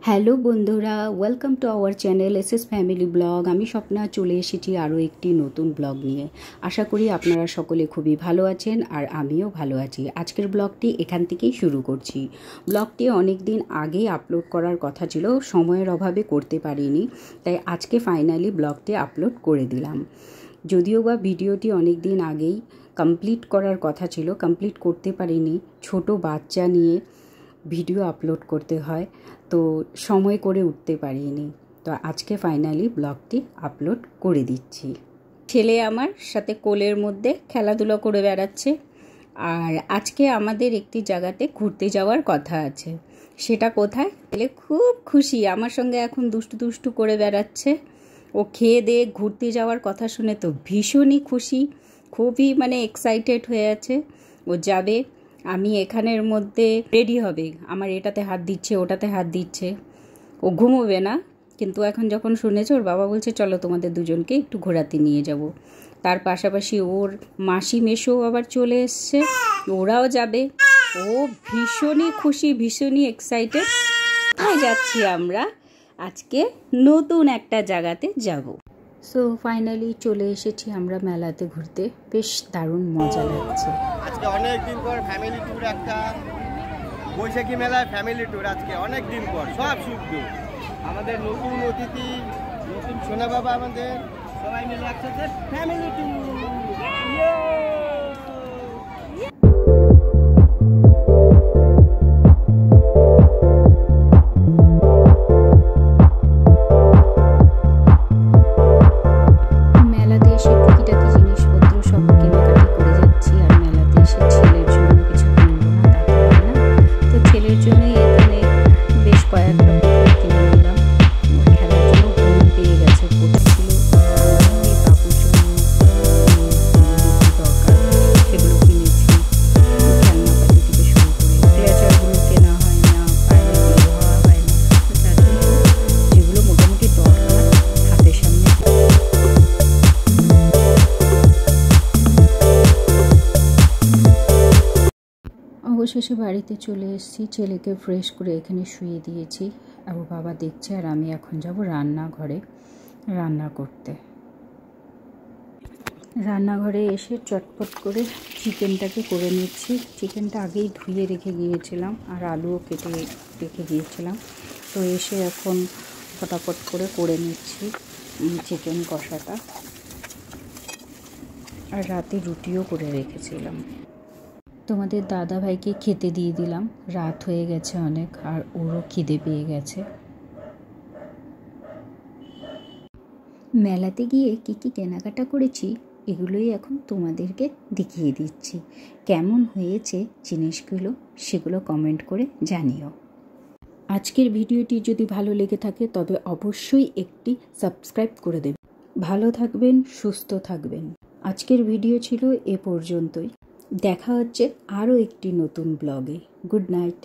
Hello বন্ধুরা, welcome to our channel SS family blog. আমি স্বপ্না চলে এসেছি আরও একটি নতুন ব্লগ নিয়ে। আশা করি আপনারা সকলে খুবই ভালো আছেন আর আমিও ভালো আছি। আজকের ব্লগটি এখান থেকেই শুরু করছি। ব্লগটি অনেক দিন আগেই আপলোড করার কথা ছিল, সময়ের অভাবে করতে পারিনি, তাই আজকে ফাইনালি ব্লগটি আপলোড করে দিলাম। যদিও বা ভিডিওটি অনেক দিন আগেই কমপ্লিট করার কথা ছিল, কমপ্লিট করতে পারিনি। ছোট বাচ্চা নিয়ে ভিডিও আপলোড করতে হয়, তো সময় করে উঠতে পারিনি। তো আজকে ফাইনালি ব্লগটি আপলোড করে দিচ্ছি। ছেলে আমার সাথে কোলের মধ্যে খেলাধুলো করে বেড়াচ্ছে। আর আজকে আমাদের একটি জায়গাতে ঘুরতে যাওয়ার কথা আছে। সেটা কোথায়? ছেলে খুব খুশি, আমার সঙ্গে এখন দুষ্টু দুষ্টু করে বেড়াচ্ছে। ও খেয়ে দিয়ে ঘুরতে যাওয়ার কথা শুনে তো ভীষণই খুশি, খুবই এক্সাইটেড হয়ে আছে। ও যাবে, আমি এখানের মধ্যে রেডি হবে, আমার এটাতে হাত দিচ্ছে ওটাতে হাত দিচ্ছে। ও ঘুমোবে না, কিন্তু এখন যখন শুনেছে ওর বাবা বলছে চলো তোমাদের দুজনকে একটু ঘোরাতে নিয়ে যাব। তার পাশাপাশি ওর মাসি মেশো আবার চলে এসছে, ওরাও যাবে। ও ভীষণই খুশি, ভীষণই এক্সাইটেড। যাচ্ছি আমরা আজকে নতুন একটা জায়গাতে যাব। সো ফাইনালি চলে এসেছি আমরা মেলাতে ঘুরতে, বেশ দারুণ মজা লাগছে। আজকে অনেক দিন পর ফ্যামিলি ট্যুর, একটা বৈশাখী মেলায় ফ্যামিলি ট্যুর। আজকে অনেক দিন পর সব শুদ্ধ আমাদের নতুন অতিথি, নতুন সোনা বাবা, আমাদের সবাই মিলে একসাথে ফ্যামিলি ট্যুর। অবশেষে বাড়িতে চলে এসেছি, ছেলেকে ফ্রেশ করে এখানে শুয়ে দিয়েছি। আর ওর বাবা দেখছে, আর আমি এখন যাব রান্নাঘরে রান্না করতে। রান্নাঘরে এসে চটপট করে চিকেনটাকে করে নিচ্ছি। চিকেনটা আগেই ধুয়ে রেখে গিয়েছিলাম আর আলুও কেটে রেখে গিয়েছিলাম, তো এসে এখন ফটাফট করে নিচ্ছি চিকেন কষাটা। আর রাতে রুটিও করে রেখেছিলাম। তোমাদের দাদা ভাইকে খেতে দিয়ে দিলাম, রাত হয়ে গেছে অনেক, আর ওরও খিদে পেয়ে গেছে। মেলাতে গিয়ে কি কি কেনাকাটা করেছি এগুলোই এখন তোমাদেরকে দেখিয়ে দিচ্ছি। কেমন হয়েছে জিনিসগুলো সেগুলো কমেন্ট করে জানিও। আজকের ভিডিওটি যদি ভালো লেগে থাকে তবে অবশ্যই একটি সাবস্ক্রাইব করে দেবে। ভালো থাকবেন, সুস্থ থাকবেন। আজকের ভিডিও ছিল এ পর্যন্তই। দেখা হচ্ছে আরও একটি নতুন ব্লগে। Good night.